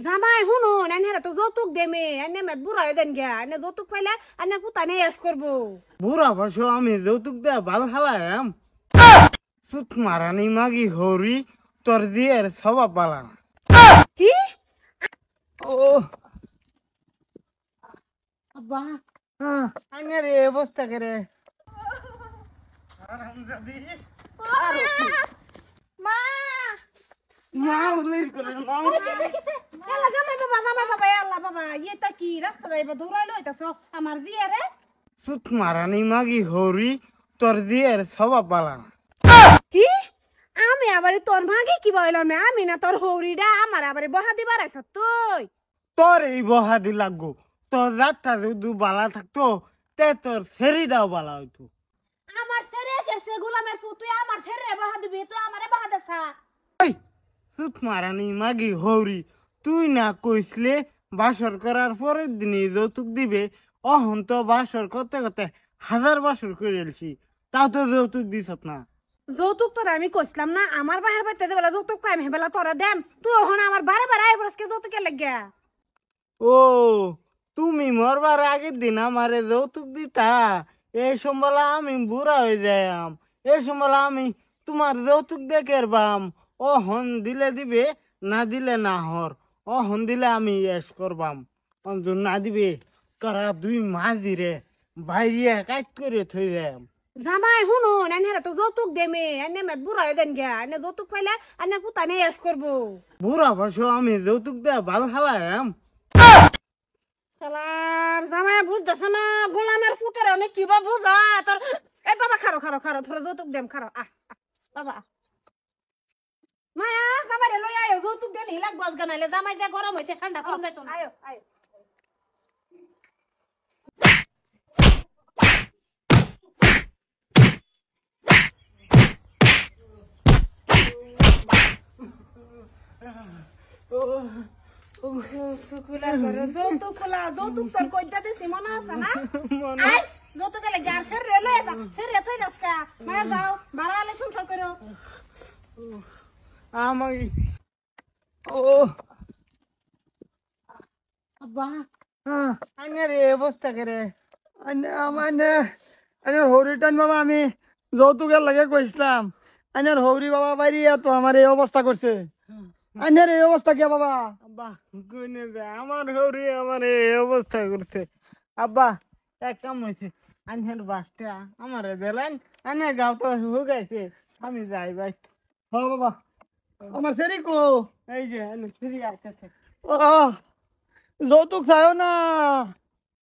জামাই শুনুন এনে তো যৌতুক দেমে এনে মেদ বুড়া হয়ে দেন গিয়া এনে যৌতুক পাইলে এনে পুতানে এস করবো বুড়া বসো আমি যৌতুক দেয়া ভাল খালাম সুত মারানি মাগি হরি তোর দিয়ে সবা পালা কি ও আব্বা আইনে রে অবস্থা করে আরামজাদি মা মা উলির করে মা এলা জামাই বাবা আল্লাহ বাবা এটা কি রাস্তা যাইবা দৌড়াইলো এটা আমার জিয়া রে সুত মারানি মাগি হরি তোর দিয়ে সবা পালা কি আমি আবার তোর ভাগে কি বললাম আমি না তোর হৌরিডা আমার আবার বহা দিবার আইছ তুই তোর এই বহাদি লাগবো তোর রাতটা যদি বালা থাকতো তে তোর শরীরটাও বালা হইতো আমার ছেড়ে গেছে গোলামের পু তুই আমার ছেড়ে বহা দিবি তুই আমারে বহা দেছা এই সুত মারানি মাগি হৌরি তুই না কইসলে বাসর করার পরের দিনই যৌতুক দিবে অহন তো বাসর করতে করতে হাজার বাসর করে এলছি তাও তো যৌতুক দিছত না যৌতুক তোর আমি কইছিলাম না আমার বাহির বাইতে বেলা যৌতুক কাম হেবেলা তোরা দেম তুই ওহন আমার বারে বারে আই বরসকে যৌতুকে লাগিয়া ও তুমি মরবার আগের দিন আমারে যৌতুক দিতা এই সম্বলা আমি বুড়া হয়ে যাইম এই সম্বলা আমি তোমার যৌতুক দেখে বাম অহন দিলে দিবে না দিলে না হর অহন দিলে আমি এস করবাম অন্তর না দিবে তোরা দুই মাস দিরে বাইরে কাজ করে থই যাম জামাই শুনুন এনে তো যৌতুক দেমে এনে মেদ বুড়া হয়ে দেন গিয়া এনে যৌতুক পাইলে এনে পুতানে এস করবো বুড়া বসো আমি যৌতুক দেয়া ভাল খালাম শালার জামাই বুঝতেছ না গোলামের পুতের আমি কিবা বুঝা তোর এ বাবা খারো তোর যৌতুক দেম খারো বাবা মায়া জামাই লই আয়ো যৌতুক দেন হিলাক গজ গানাইলে জামাই যা গরম হইছে ঠান্ডা করুন যাইতো না আয়ো যৌতুক তোর কইতা দিছি মনে আছে না আইস যৌতুক গেলে গার সের রে লই যা সের রে থই যাসকা মায়া যাও বাড়ালে সংসার করো আমাই ও আব্বা আইনে রে অবস্থা করে আইনের হৌরি টান বাবা আমি যৌতুকের লাগে কইছিলাম আইনের হৌরি বাবা বাইরে তো আমার এই অবস্থা করছে আইনের এই অবস্থা কে বাবা আব্বা কইনে দে আমার হরি আমার এই অবস্থা করছে আব্বা এক কাম হয়েছে আইনের বাসটা আমার দেলেন আইনের গাও তো হুগাইছে আমি যাই ভাই হ বাবা আমার সেরি কো এই যে ফিরে আসতেছে যৌতুক চাইও না